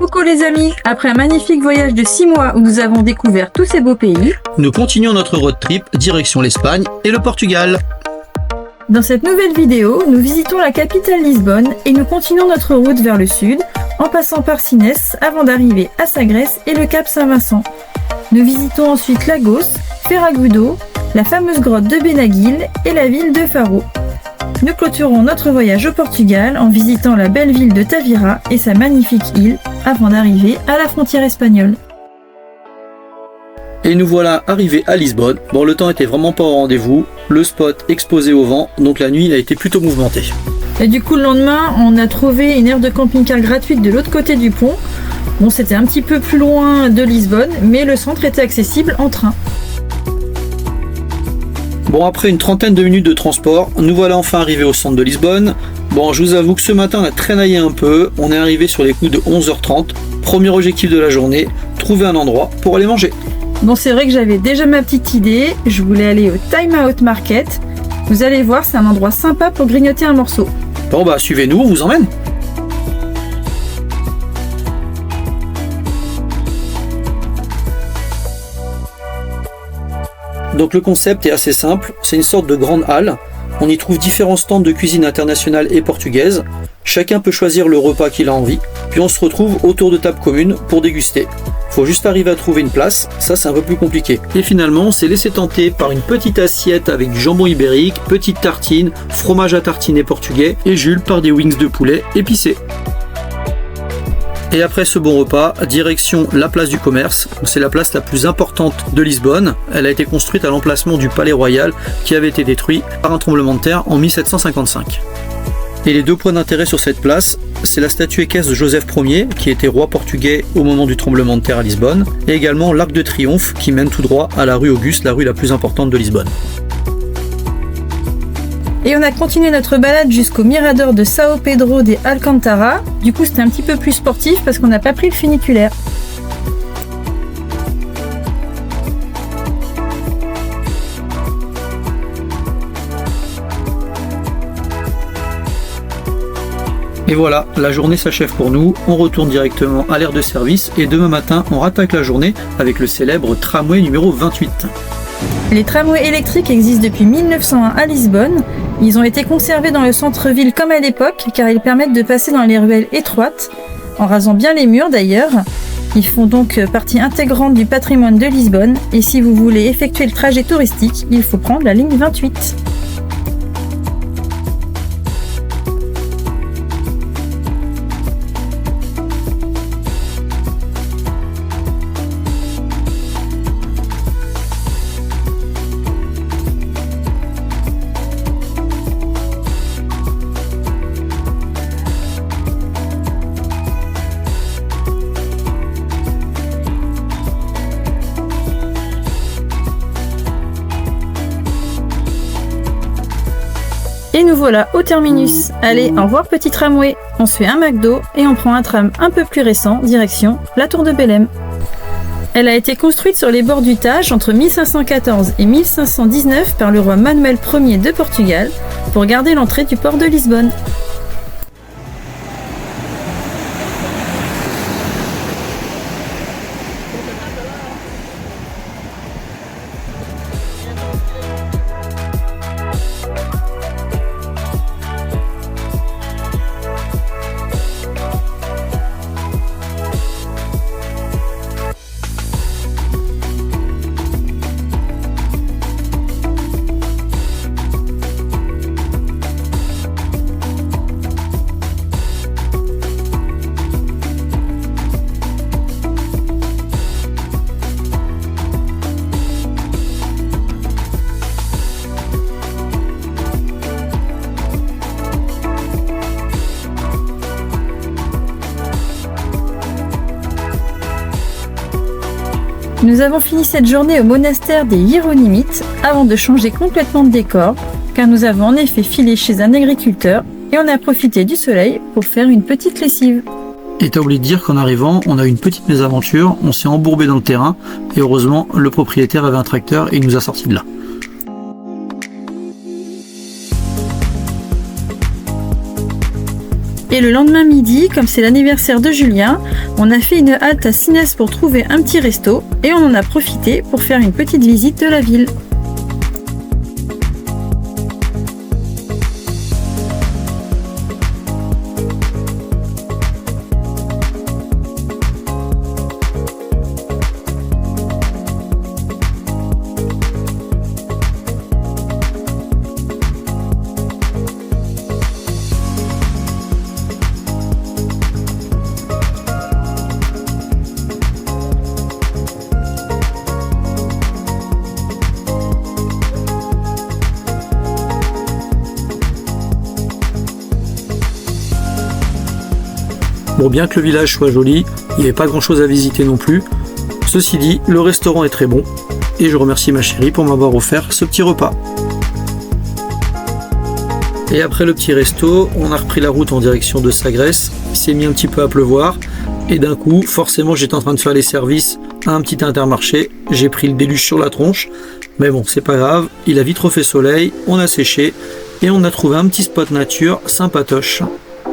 Coucou les amis, après un magnifique voyage de 6 mois où nous avons découvert tous ces beaux pays, nous continuons notre road trip direction l'Espagne et le Portugal. Dans cette nouvelle vidéo, nous visitons la capitale Lisbonne et nous continuons notre route vers le sud en passant par Sines avant d'arriver à Sagres et le Cap Saint-Vincent. Nous visitons ensuite Lagos, Ferragudo, la fameuse grotte de Benaguil et la ville de Faro. Nous clôturons notre voyage au Portugal en visitant la belle ville de Tavira et sa magnifique île avant d'arriver à la frontière espagnole. Et nous voilà arrivés à Lisbonne. Bon, le temps était vraiment pas au rendez-vous, le spot exposé au vent, donc la nuit a été plutôt mouvementée. Et du coup le lendemain, on a trouvé une aire de camping-car gratuite de l'autre côté du pont. Bon, c'était un petit peu plus loin de Lisbonne, mais le centre était accessible en train. Bon, après une trentaine de minutes de transport, nous voilà enfin arrivés au centre de Lisbonne. Bon, je vous avoue que ce matin on a traînaillé un peu, on est arrivé sur les coups de 11h30. Premier objectif de la journée, trouver un endroit pour aller manger. Bon, c'est vrai que j'avais déjà ma petite idée, je voulais aller au Time Out Market. Vous allez voir, c'est un endroit sympa pour grignoter un morceau. Bon bah suivez-nous, on vous emmène. Donc le concept est assez simple, c'est une sorte de grande halle. On y trouve différents stands de cuisine internationale et portugaise. Chacun peut choisir le repas qu'il a envie, puis on se retrouve autour de tables communes pour déguster. Faut juste arriver à trouver une place, ça c'est un peu plus compliqué. Et finalement, on s'est laissé tenter par une petite assiette avec du jambon ibérique, petite tartine, fromage à tartiner portugais et Jules par des wings de poulet épicés. Et après ce bon repas, direction la place du commerce. C'est la place la plus importante de Lisbonne. Elle a été construite à l'emplacement du Palais Royal qui avait été détruit par un tremblement de terre en 1755. Et les deux points d'intérêt sur cette place, c'est la statue équestre de Joseph Ier, qui était roi portugais au moment du tremblement de terre à Lisbonne, et également l'Arc de Triomphe qui mène tout droit à la rue Auguste, la rue la plus importante de Lisbonne. Et on a continué notre balade jusqu'au Mirador de São Pedro de Alcântara. Du coup, c'était un petit peu plus sportif parce qu'on n'a pas pris le funiculaire. Et voilà, la journée s'achève pour nous, on retourne directement à l'aire de service et demain matin on rattaque la journée avec le célèbre tramway numéro 28. Les tramways électriques existent depuis 1901 à Lisbonne. Ils ont été conservés dans le centre-ville comme à l'époque car ils permettent de passer dans les ruelles étroites, en rasant bien les murs d'ailleurs. Ils font donc partie intégrante du patrimoine de Lisbonne et si vous voulez effectuer le trajet touristique, il faut prendre la ligne 28. Et nous voilà au terminus. Allez, au revoir petit tramway. On se fait un McDo et on prend un tram un peu plus récent, direction la Tour de Belém. Elle a été construite sur les bords du Tage entre 1514 et 1519 par le roi Manuel Ier de Portugal pour garder l'entrée du port de Lisbonne. Nous avons fini cette journée au monastère des Hieronymites avant de changer complètement de décor, car nous avons en effet filé chez un agriculteur et on a profité du soleil pour faire une petite lessive. Et t'as oublié de dire qu'en arrivant, on a eu une petite mésaventure, on s'est embourbé dans le terrain et heureusement, le propriétaire avait un tracteur et il nous a sortis de là. Et le lendemain midi, comme c'est l'anniversaire de Julien, on a fait une halte à Sines pour trouver un petit resto et on en a profité pour faire une petite visite de la ville. Bon, bien que le village soit joli, il n'y avait pas grand chose à visiter non plus. Ceci dit, le restaurant est très bon et je remercie ma chérie pour m'avoir offert ce petit repas. Et après le petit resto, on a repris la route en direction de Sagresse. Il s'est mis un petit peu à pleuvoir et d'un coup, forcément, j'étais en train de faire les services à un petit Intermarché. J'ai pris le déluge sur la tronche, mais bon, c'est pas grave, il a vite refait soleil, on a séché et on a trouvé un petit spot nature sympatoche.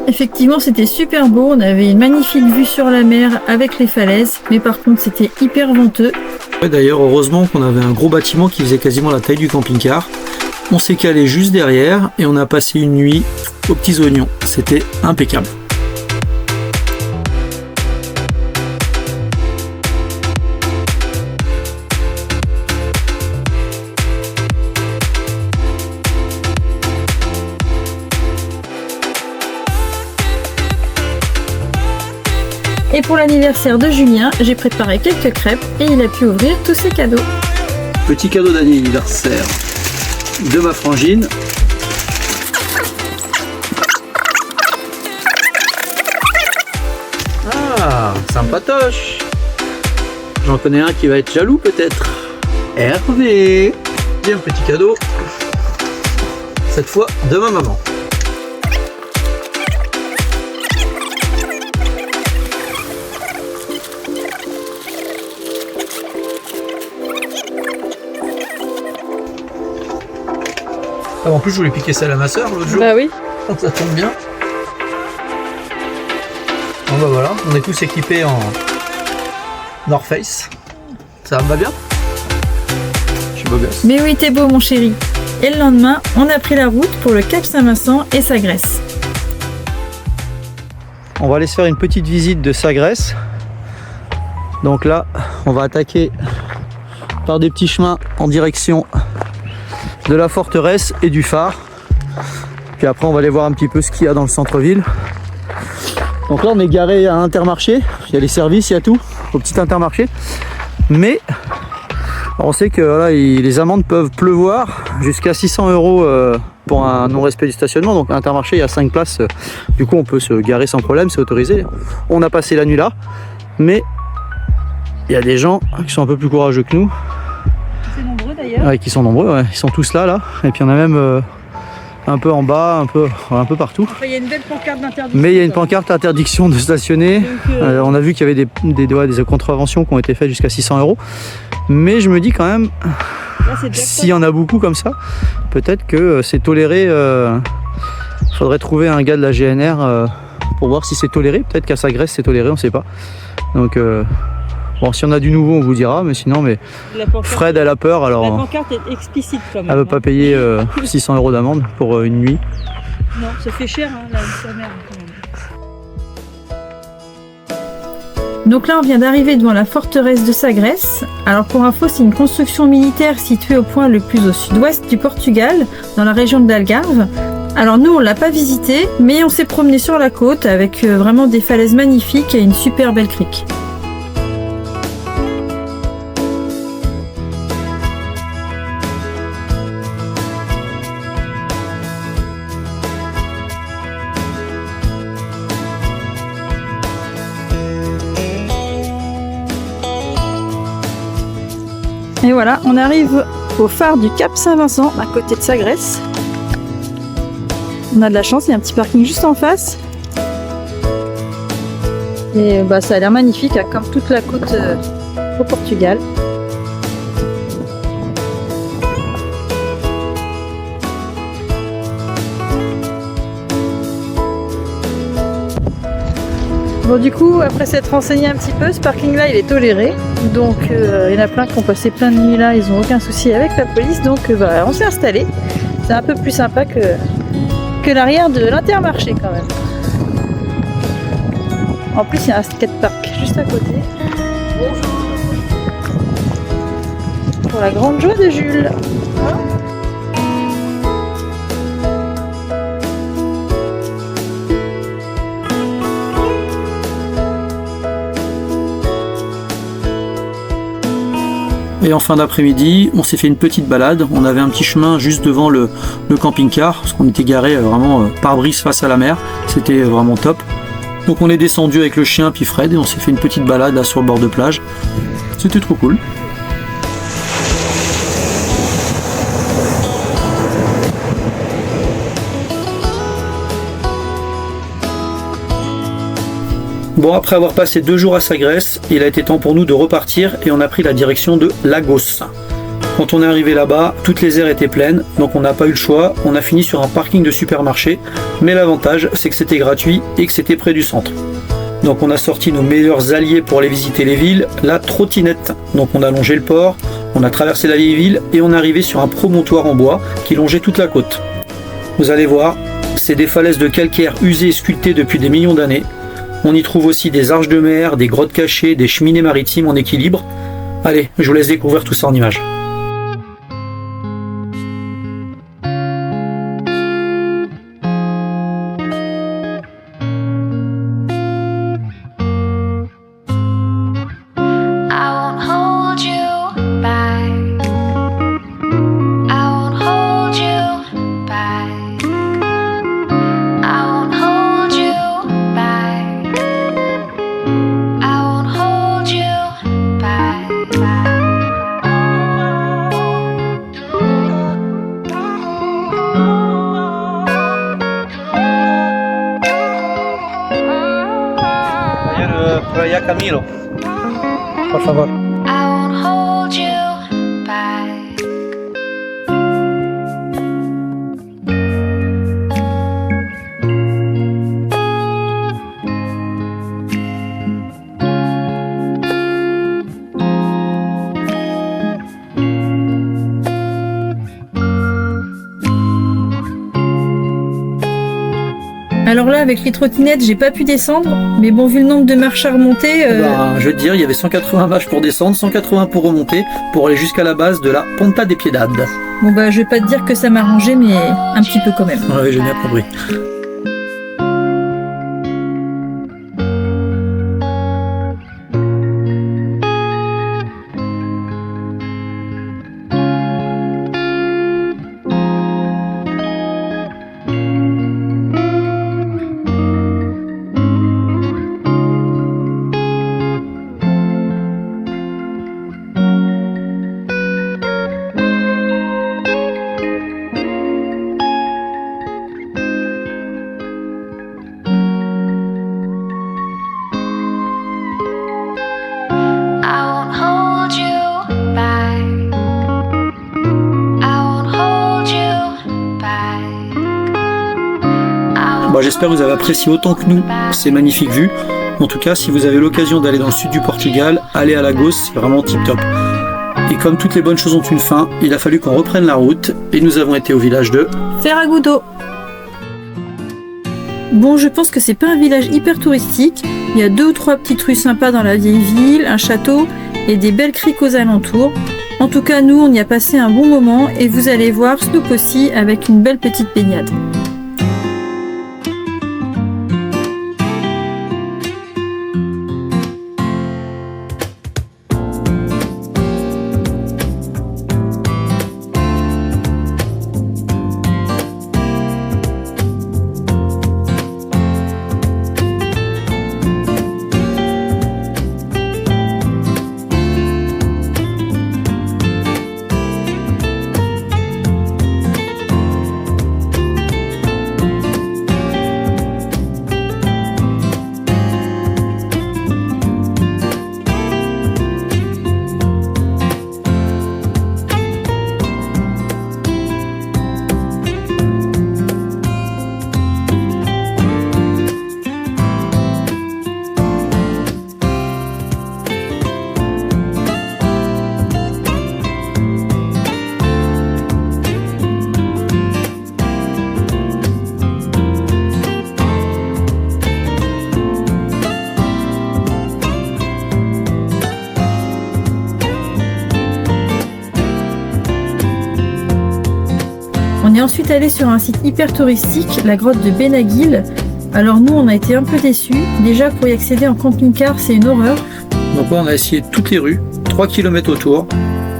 Effectivement, c'était super beau, on avait une magnifique vue sur la mer avec les falaises, mais par contre c'était hyper venteux. Ouais, d'ailleurs, heureusement qu'on avait un gros bâtiment qui faisait quasiment la taille du camping-car. On s'est calé juste derrière et on a passé une nuit aux petits oignons. C'était impeccable. Et pour l'anniversaire de Julien, j'ai préparé quelques crêpes et il a pu ouvrir tous ses cadeaux. Petit cadeau d'anniversaire de ma frangine. Ah, sympatoche. J'en connais un qui va être jaloux peut-être. Hervé. Bien petit cadeau. Cette fois de ma maman. Ah, en plus, je voulais piquer celle à ma soeur l'autre jour. Bah oui. Ça tombe bien. Bon bah voilà, on est tous équipés en North Face. Ça me va bien? Je suis beau gosse. Mais oui, t'es beau mon chéri. Et le lendemain, on a pris la route pour le Cap Saint-Vincent et Sagresse. On va aller se faire une petite visite de Sagresse. Donc là, on va attaquer par des petits chemins en direction de la forteresse et du phare. Puis après on va aller voir un petit peu ce qu'il y a dans le centre-ville. Donc là on est garé à Intermarché, il y a les services, il y a tout au petit Intermarché. Mais on sait que voilà, les amendes peuvent pleuvoir jusqu'à 600 € pour un non-respect du stationnement. Donc à Intermarché il y a 5 places, du coup on peut se garer sans problème, c'est autorisé. On a passé la nuit là, mais il y a des gens qui sont un peu plus courageux que nous. C'est nombreux d'ailleurs. Ouais, qui sont nombreux, ouais. Ils sont tous là, et puis on a même un peu en bas, un peu partout. Enfin, il y a une belle pancarte d'interdiction. Mais il y a une pancarte d'interdiction de stationner. Donc, on a vu qu'il y avait des contraventions qui ont été faites jusqu'à 600 €. Mais je me dis quand même, s'il y en a beaucoup comme ça, peut-être que c'est toléré. Il faudrait trouver un gars de la GNR pour voir si c'est toléré. Peut-être qu'à Sagresse c'est toléré, on ne sait pas. Donc bon, si on a du nouveau, on vous dira, mais sinon, Fred, elle a peur, alors. La pancarte est explicite quand même. Elle veut pas payer 600 € d'amende pour une nuit. Non, ça fait cher, hein, la merde quand même. Donc là, on vient d'arriver devant la forteresse de Sagresse. Alors pour info, c'est une construction militaire située au point le plus au sud-ouest du Portugal, dans la région d'Algarve. Alors nous, on l'a pas visité, mais on s'est promené sur la côte avec vraiment des falaises magnifiques et une super belle crique. Et voilà, on arrive au phare du Cap Saint-Vincent, à côté de Sagresse. On a de la chance, il y a un petit parking juste en face. Et bah, ça a l'air magnifique, hein, comme toute la côte au Portugal. Bon, du coup, après s'être renseigné un petit peu, ce parking-là, il est toléré. Donc, il y en a plein qui ont passé plein de nuits là, ils n'ont aucun souci avec la police. Donc, voilà, on s'est installé. C'est un peu plus sympa que l'arrière de l'Intermarché quand même. En plus, il y a un skatepark juste à côté. Pour la grande joie de Jules. Et en fin d'après-midi, on s'est fait une petite balade. On avait un petit chemin juste devant le camping-car, parce qu'on était garé vraiment pare-brise face à la mer. C'était vraiment top. Donc on est descendu avec le chien puis Fred et on s'est fait une petite balade là sur le bord de plage. C'était trop cool. Bon, après avoir passé 2 jours à Sagres, il a été temps pour nous de repartir et on a pris la direction de Lagos. Quand on est arrivé là-bas, toutes les aires étaient pleines, donc on n'a pas eu le choix, on a fini sur un parking de supermarché, mais l'avantage c'est que c'était gratuit et que c'était près du centre. Donc on a sorti nos meilleurs alliés pour aller visiter les villes, la trottinette. Donc on a longé le port, on a traversé la vieille ville et on est arrivé sur un promontoire en bois qui longeait toute la côte. Vous allez voir, c'est des falaises de calcaire usées et sculptées depuis des millions d'années. On y trouve aussi des arches de mer, des grottes cachées, des cheminées maritimes en équilibre. Allez, je vous laisse découvrir tout ça en images. Raya Camilo, por favor. I won't hold you back. Alors là, avec les trottinettes, j'ai pas pu descendre, mais bon, vu le nombre de marches à remonter... Je veux te dire, il y avait 180 vaches pour descendre, 180 pour remonter, pour aller jusqu'à la base de la Ponta de Piedad. Bon bah, je vais pas te dire que ça m'a arrangé, mais un petit peu quand même. Ouais, j'ai bien compris. J'espère que vous avez apprécié autant que nous ces magnifiques vues. En tout cas, si vous avez l'occasion d'aller dans le sud du Portugal, allez à Lagos, c'est vraiment tip top. Et comme toutes les bonnes choses ont une fin, il a fallu qu'on reprenne la route et nous avons été au village de Ferragudo. Bon, je pense que c'est pas un village hyper touristique. Il y a 2 ou 3 petites rues sympas dans la vieille ville, un château et des belles criques aux alentours. En tout cas, nous, on y a passé un bon moment et vous allez voir Snoop aussi avec une belle petite baignade. est ensuite allé sur un site hyper touristique, la grotte de Benagil. Alors nous, on a été un peu déçus. Déjà, pour y accéder en camping-car, c'est une horreur. Donc là, on a essayé toutes les rues, 3 km autour,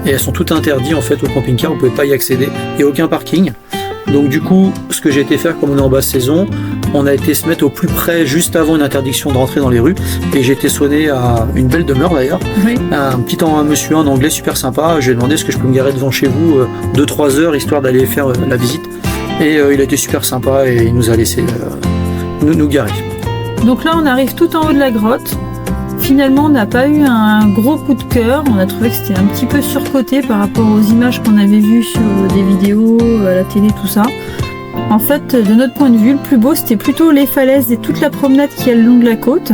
et elles sont toutes interdites en fait au camping-car, on ne pouvait pas y accéder, il n'y a aucun parking. Donc du coup, ce que j'ai été faire, comme on est en basse saison, on a été se mettre au plus près juste avant une interdiction de rentrer dans les rues, et j'ai été sonné à une belle demeure d'ailleurs, Oui. un monsieur en anglais super sympa. Je lui ai demandé est-ce que je peux me garer devant chez vous 2-3 heures histoire d'aller faire la visite, et il a été super sympa et il nous a laissé nous garer. Donc là, on arrive tout en haut de la grotte. Finalement, on n'a pas eu un gros coup de cœur. On a trouvé que c'était un petit peu surcoté par rapport aux images qu'on avait vues sur des vidéos, à la télé, tout ça. En fait, de notre point de vue, le plus beau, c'était plutôt les falaises et toute la promenade qui est le long de la côte.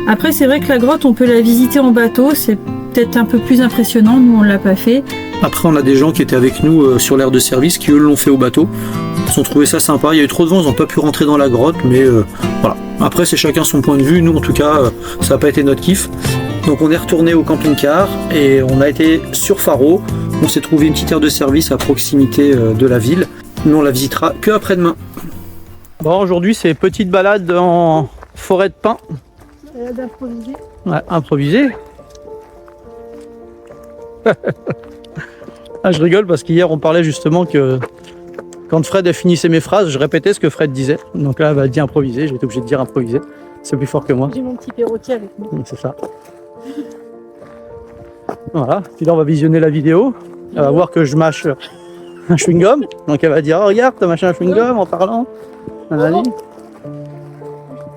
Après, c'est vrai que la grotte, on peut la visiter en bateau. C'est peut-être un peu plus impressionnant. Nous, on l'a pas fait. Après, on a des gens qui étaient avec nous sur l'aire de service qui, eux, l'ont fait au bateau. Ils ont trouvé ça sympa. Il y a eu trop de vent, ils n'ont pas pu rentrer dans la grotte, mais voilà. Après, c'est chacun son point de vue. Nous, en tout cas, ça n'a pas été notre kiff. Donc, on est retourné au camping-car et on a été sur Faro. On s'est trouvé une petite aire de service à proximité de la ville. Nous, on la visitera que après-demain. Bon, aujourd'hui, c'est petite balade en forêt de pins. Ouais, improvisé. Ah, je rigole parce qu'hier, on parlait justement que quand Fred finissait mes phrases, je répétais ce que Fred disait. Donc là, elle va dire improviser. J'ai été obligé de dire improviser. C'est plus fort que moi. J'ai mon petit perroquet avec moi. C'est ça. Voilà. Puis là, on va visionner la vidéo. Elle va voir que je mâche un chewing-gum. Donc elle va dire oh, regarde, t'as mâché un chewing-gum en parlant. Allez.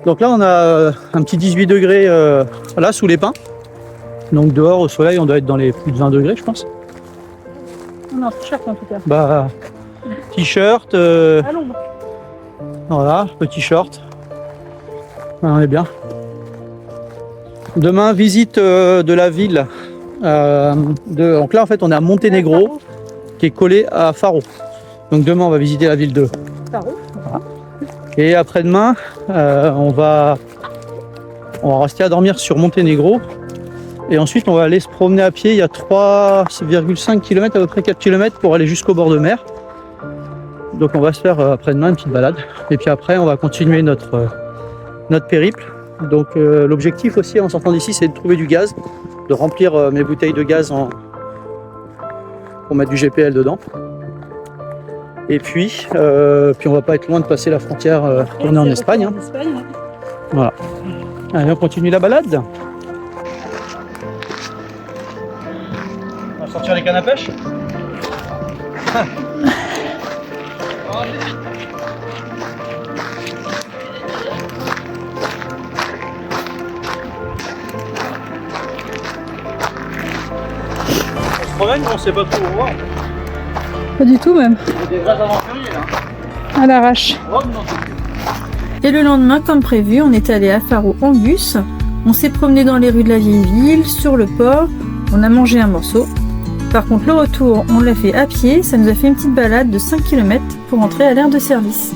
Donc là, on a un petit 18 degrés là, sous les pins. Donc dehors, au soleil, on doit être dans les plus de 20 degrés, je pense. Non, t-shirt en tout cas. Bah, t-shirt. À l'ombre. Voilà, petit short. On est bien. Demain, visite de la ville. Donc là, en fait, on est à Monténégro, qui est collé à Faro. Donc demain, on va visiter la ville de Faro. Voilà. Et après-demain, on va rester à dormir sur Monténégro. Et ensuite, on va aller se promener à pied. Il y a 3,5 km, à peu près 4 km pour aller jusqu'au bord de mer. Donc on va se faire après-demain une petite balade. Et puis après, on va continuer notre périple. Donc l'objectif aussi en sortant d'ici, c'est de trouver du gaz, de remplir mes bouteilles de gaz pour mettre du GPL dedans. Et puis on va pas être loin de passer la frontière, tourner en Espagne. Hein. Voilà. Allez, on continue la balade. On va sortir les cannes à pêche. On se promène, on sait pas trop où voir. Pas du tout même. Il y a des vrais aventuriers là. À l'arrache. Oh, non. Et le lendemain, comme prévu, on est allé à Faro en bus. On s'est promené dans les rues de la vieille ville, sur le port. On a mangé un morceau. Par contre, le retour, on l'a fait à pied. Ça nous a fait une petite balade de 5 km pour entrer à l'aire de service.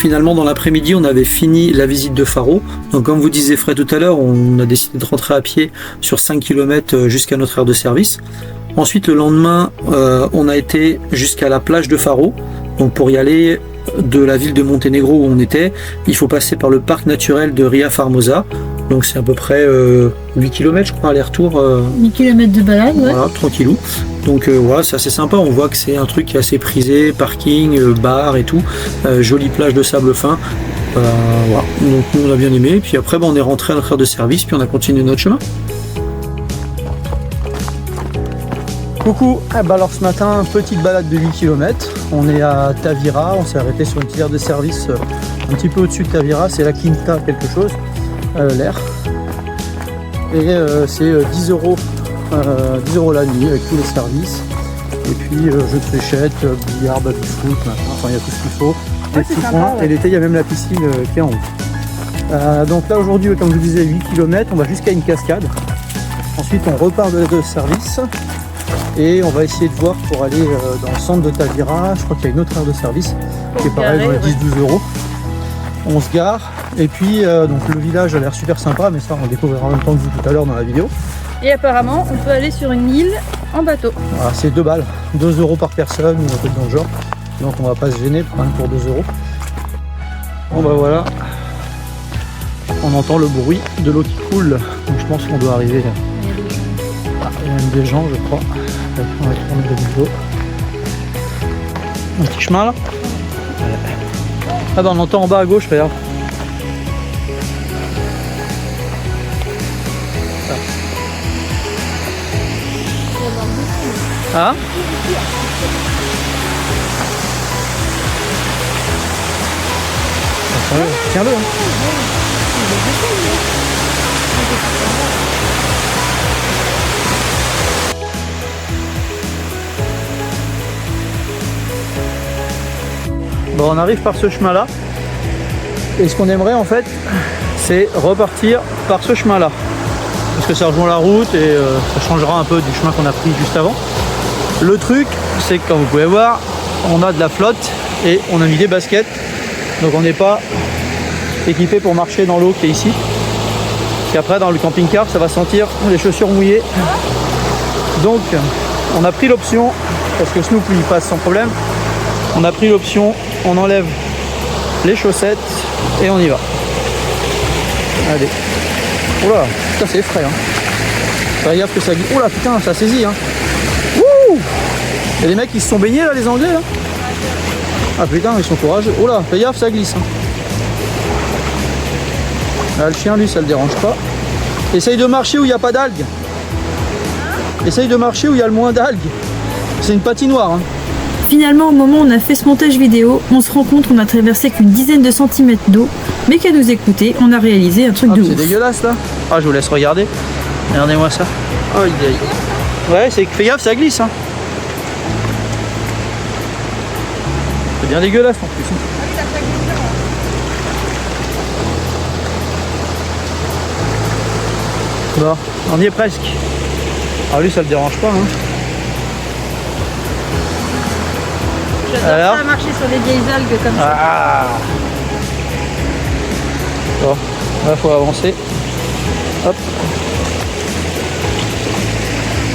finalement, dans l'après-midi, on avait fini la visite de Faro. Donc, comme vous disait Fred tout à l'heure, on a décidé de rentrer à pied sur 5 km jusqu'à notre aire de service. Ensuite, le lendemain, on a été jusqu'à la plage de Faro. Donc, pour y aller de la ville de Monténégro où on était, il faut passer par le parc naturel de Ria Formosa. Donc, c'est à peu près 8 km, je crois, aller-retour. 8 km de balade, ouais. Voilà, tranquillou. Donc voilà, c'est assez sympa, on voit que c'est un truc qui est assez prisé, parking, bar et tout, jolie plage de sable fin. Voilà. Donc nous on a bien aimé, puis après on est rentré à notre heure de service, puis on a continué notre chemin. Coucou, alors ce matin, petite balade de 8 km. On est à Tavira, on s'est arrêté sur une petite aire de service un petit peu au-dessus de Tavira, c'est la Quinta quelque chose, l'air. Et c'est 10 € la nuit avec tous les services. Et puis jeux de fléchettes, billard, baby-foot, enfin il y a tout ce qu'il faut. Ouais, c'est sympa, ouais. Et l'été il y a même la piscine qui est en haut. Donc là aujourd'hui, comme je vous disais, 8 km, on va jusqu'à une cascade. Ensuite on repart de service. Et on va essayer de voir pour aller dans le centre de Tavira. Je crois qu'il y a une autre aire de service qui est pareil, dans les 10-12 €. On se gare et puis donc le village a l'air super sympa, mais ça on découvrira en même temps que vous tout à l'heure dans la vidéo. Et apparemment, on peut aller sur une île en bateau. Voilà, c'est 2 balles, 2 € par personne ou un truc dans le genre. Donc on va pas se gêner pour pour 2 €. Bon bah voilà, on entend le bruit de l'eau qui coule. Donc je pense qu'on doit arriver. Il y a même des gens, je crois. On va tourner de vidéo. Un petit chemin là. Ah bah on entend en bas à gauche, regarde. Ah. Tiens-le. Hein. Bon, on arrive par ce chemin là et ce qu'on aimerait en fait c'est repartir par ce chemin là parce que ça rejoint la route et ça changera un peu du chemin qu'on a pris juste avant. Le truc c'est que comme vous pouvez voir on a de la flotte et on a mis des baskets donc on n'est pas équipé pour marcher dans l'eau qui est ici et après dans le camping-car ça va sentir les chaussures mouillées donc on a pris l'option parce que Snoop il passe sans problème. On a pris l'option, on enlève les chaussettes et on y va. Allez. Oula, putain c'est frais. Hein. Fais gaffe que ça glisse. Oula putain, ça saisit. Hein. Wouh. Il y a des mecs qui se sont baignés là, les Anglais là. Ah putain, ils sont courageux. Oula, fais gaffe, ça glisse. Hein. Là, le chien lui ça le dérange pas. Essaye de marcher où il n'y a pas d'algues. Essaye de marcher où il y a le moins d'algues. C'est une patinoire. Hein. Finalement, au moment où on a fait ce montage vidéo, on se rend compte qu'on a traversé qu'une dizaine de centimètres d'eau, mais qu'à nous écouter, on a réalisé un truc de ouf. C'est dégueulasse là. Ah, je vous laisse regarder. Regardez-moi ça. Oh, ouais, c'est fais gaffe, ça glisse. Hein. C'est bien dégueulasse en plus. Bon, on y est presque. Ah, lui, ça le dérange pas. Hein. J'adore ça marcher sur des vieilles algues comme ça. Ah. Bon, là faut avancer. Hop.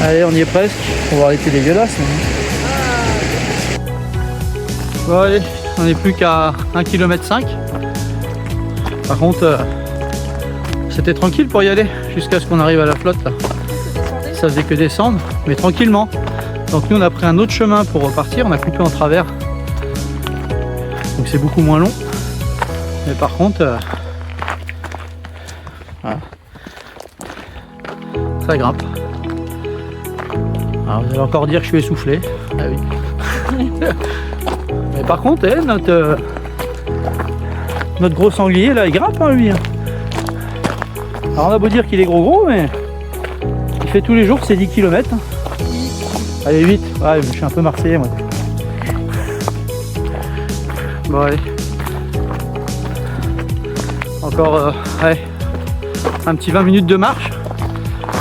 Allez, on y est presque. On va arrêter dégueulasse. Bon allez, on n'est plus qu'à 1,5 km. Par contre, c'était tranquille pour y aller jusqu'à ce qu'on arrive à la flotte là. Ça faisait que descendre, mais tranquillement. Donc nous on a pris un autre chemin pour repartir, on a coupé en travers. Donc c'est beaucoup moins long. Mais par contre, voilà. Ça grimpe. Alors vous allez encore dire que je suis essoufflé. Ah oui. Mais par contre, notre gros sanglier là, il grimpe hein, lui. Alors on a beau dire qu'il est gros, mais il fait tous les jours ses 10 km. Allez, 8. Ouais, je suis un peu marseillais moi. Bon, allez. Encore ouais, un petit 20 minutes de marche.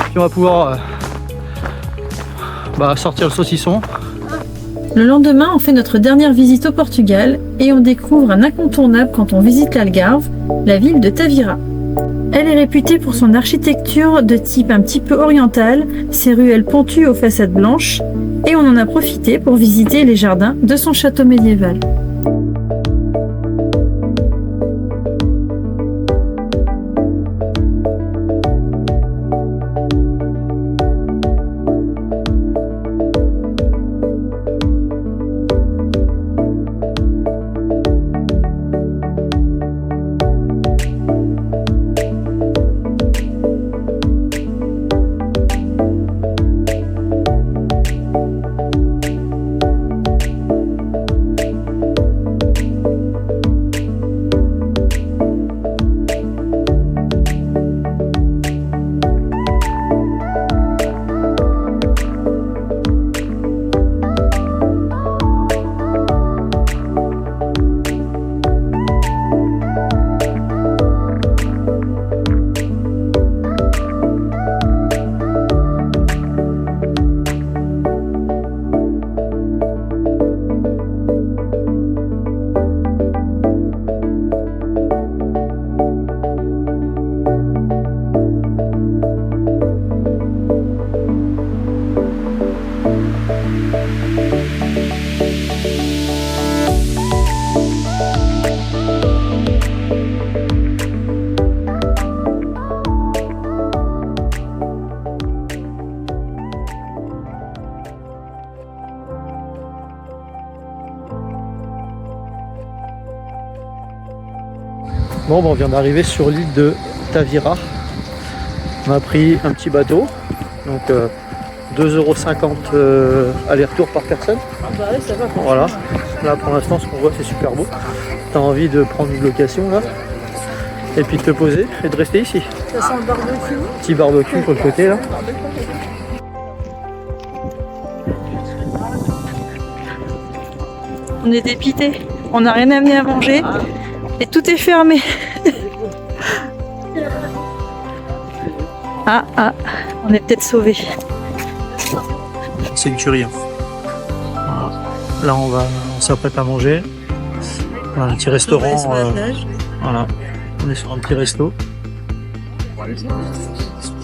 Puis on va pouvoir sortir le saucisson. Le lendemain, on fait notre dernière visite au Portugal et on découvre un incontournable quand on visite l'Algarve, la ville de Tavira. Elle est réputée pour son architecture de type un petit peu oriental, ses ruelles pentues aux façades blanches, et on en a profité pour visiter les jardins de son château médiéval. Bon, on vient d'arriver sur l'île de Tavira. On a pris un petit bateau, donc 2,50 € aller-retour par personne. Bah ouais, ça va. Voilà, là pour l'instant ce qu'on voit c'est super beau. T'as envie de prendre une location là et puis de te poser et de rester ici. Ça sent le barbecue. Petit barbecue sur le côté là. On est dépité, on n'a rien amené à manger et tout est fermé. Ah, on est peut-être sauvés. C'est une tuerie. Hein. Là on s'apprête à manger. Voilà, un petit restaurant. Voilà, on est sur un petit resto.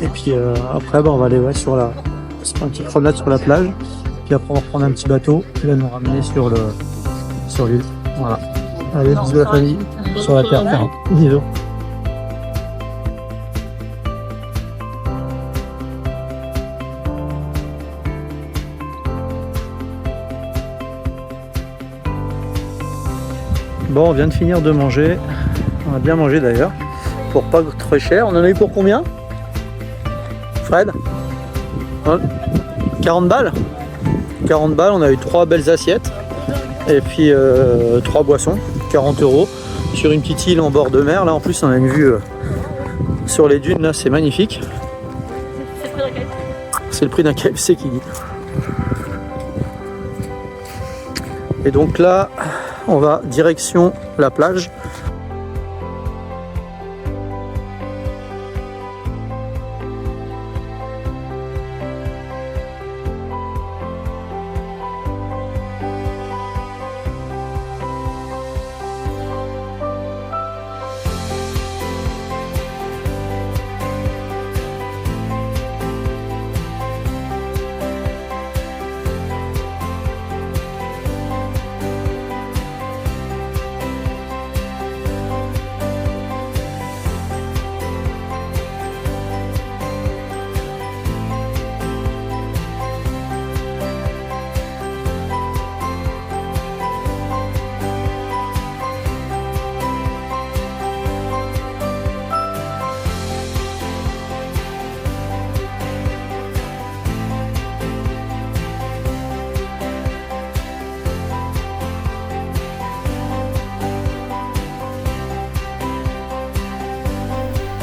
Et puis après on va aller sur une petite promenade sur la plage. Puis après on va prendre un petit bateau qui va nous ramener sur l'île. Voilà. Allez, bisous la famille sur la terre. Bisous. Bon, on vient de finir de manger. On a bien mangé d'ailleurs. Pour pas très cher. On en a eu pour combien, Fred? 40 balles 40 balles, on a eu 3 belles assiettes. Et puis 3 boissons, 40 € sur une petite île en bord de mer. Là en plus on a une vue sur les dunes, là c'est magnifique. C'est le prix d'un KFC qui dit. Et donc là on va direction la plage.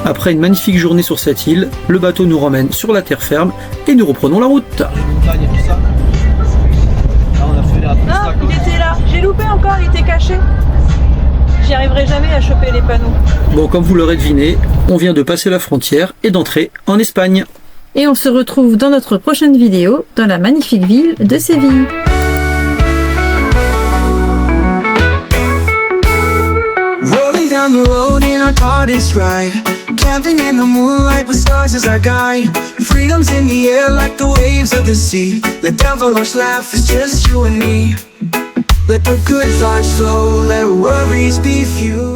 Après une magnifique journée sur cette île, le bateau nous ramène sur la terre ferme et nous reprenons la route. Ah, il était là. J'ai loupé encore, il était caché. J'y arriverai jamais à choper les panneaux. Bon, comme vous l'aurez deviné, on vient de passer la frontière et d'entrer en Espagne. Et on se retrouve dans notre prochaine vidéo dans la magnifique ville de Séville. on the road in our hardest ride, camping in the moonlight with stars as our guide. Freedom's in the air like the waves of the sea. Let devil or laugh, it's just you and me. Let the good thoughts flow, let worries be few.